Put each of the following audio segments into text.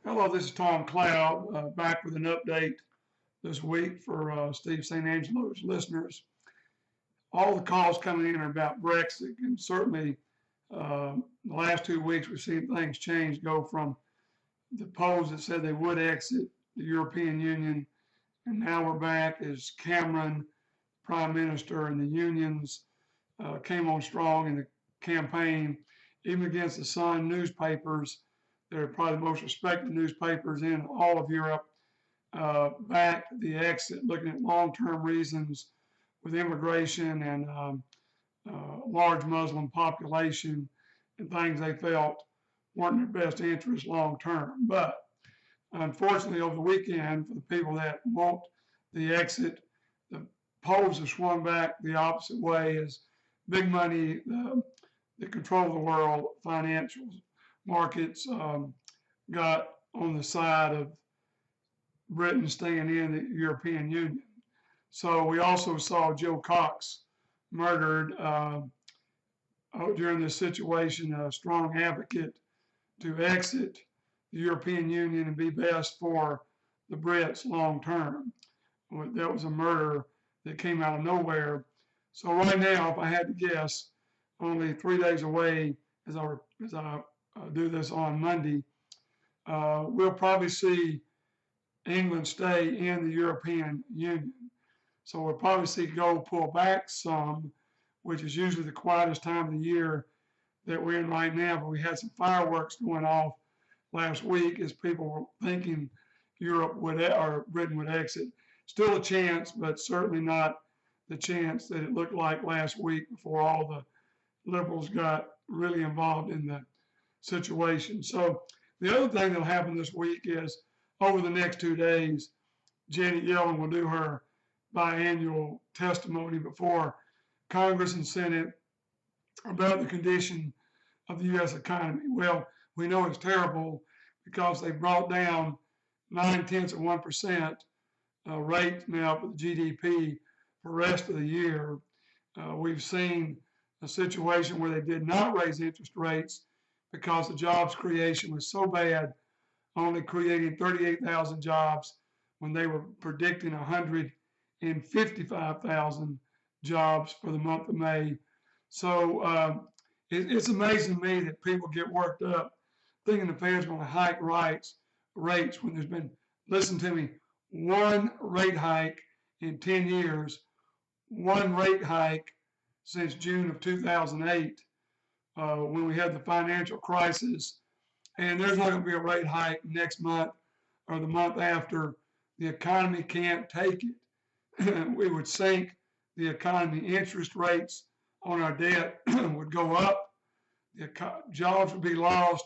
Hello, this is Tom Cloud, back with an update this week for Steve St. Angelo's listeners. All the calls coming in are about Brexit, and certainly the last 2 weeks we've seen things change, go from the polls that said they would exit the European Union, and now we're back as Cameron, Prime Minister, and the unions came on strong in the campaign, even against the Sun newspapers. They're probably the most respected newspapers in all of Europe. Backed the exit, looking at long-term reasons with immigration and large Muslim population and things they felt weren't in their best interest long-term. But unfortunately, over the weekend, for the people that want the exit, the polls have swung back the opposite way as big money that control the world, financial markets, got on the side of Britain staying in the European Union. So we also saw Jo Cox murdered during this situation, a strong advocate to exit the European Union and be best for the Brits long term. That was a murder that came out of nowhere. So right now, if I had to guess, only 3 days away as I do this on Monday, we'll probably see England stay in the European Union. So we'll probably see gold pull back some, which is usually the quietest time of the year that we're in right now. But we had some fireworks going off last week as people were thinking Europe would or Britain would exit. Still a chance, but certainly not the chance that it looked like last week before all the liberals got really involved in the situation. So the other thing that'll happen this week is over the next 2 days, Janet Yellen will do her biannual testimony before Congress and Senate about the condition of the U.S. economy. Well, we know it's terrible because they brought down 0.9% rate now for the GDP for the rest of the year. We've seen a situation where they did not raise interest rates because the jobs creation was so bad, only creating 38,000 jobs when they were predicting 155,000 jobs for the month of May. So it's amazing to me that people get worked up thinking the Fed's going to hike rates when there's been, listen to me, one rate hike in 10 years, one rate hike since June of 2008 when we had the financial crisis. And there's not going to be a rate hike next month or the month after. The economy can't take it. We would sink the economy. Interest rates on our debt would go up. Jobs would be lost.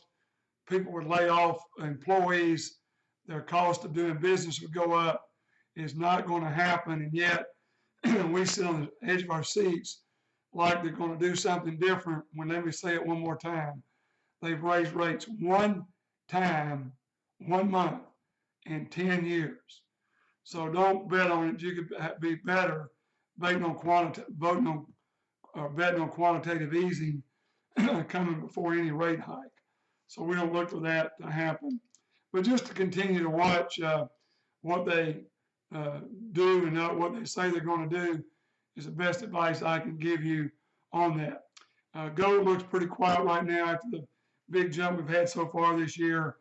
People would lay off employees. Their cost of doing business would go up. It's not going to happen. And yet we sit on the edge of our seats like they're going to do something different when, let me say it one more time, they've raised rates one time, 1 month in 10 years. So don't bet on it. You could be better betting on quantitative easing coming before any rate hike. So we don't look for that to happen. But just to continue to watch what they do and what they say they're going to do is the best advice I can give you on that. Gold looks pretty quiet right now after the big jump we've had so far this year,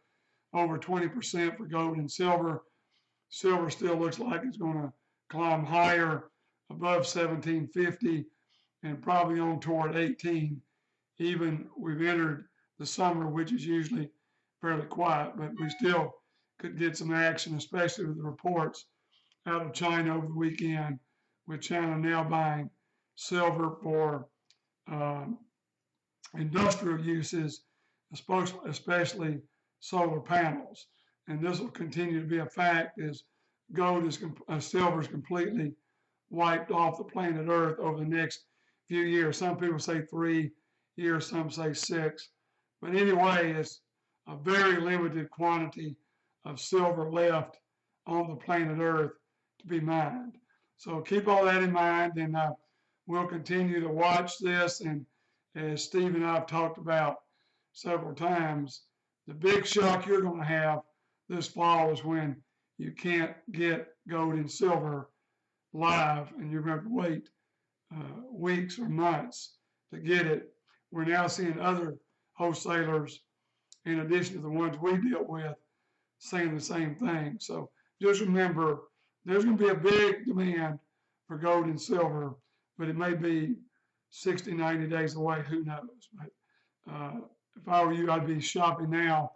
over 20% for gold and silver. Silver still looks like it's going to climb higher, above 1750, and probably on toward 18. Even we've entered the summer, which is usually fairly quiet, but we still could get some action, especially with the reports out of China over the weekend, with China now buying silver for industrial uses, especially solar panels. And this will continue to be a fact as silver is completely wiped off the planet Earth over the next few years. Some people say 3 years, some say 6. But anyway, it's a very limited quantity of silver left on the planet Earth to be mined. So keep all that in mind, and we'll continue to watch this. And as Steve and I have talked about several times, the big shock you're going to have this fall is when you can't get gold and silver live and you're going to wait weeks or months to get it. We're now seeing other wholesalers, in addition to the ones we deal with, saying the same thing. So just remember, there's going to be a big demand for gold and silver, but it may be 60, 90 days away, who knows. But if I were you, I'd be shopping now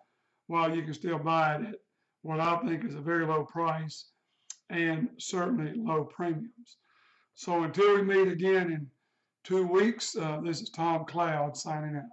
while you can still buy it at what I think is a very low price and certainly low premiums. So until we meet again in 2 weeks, this is Tom Cloud signing out.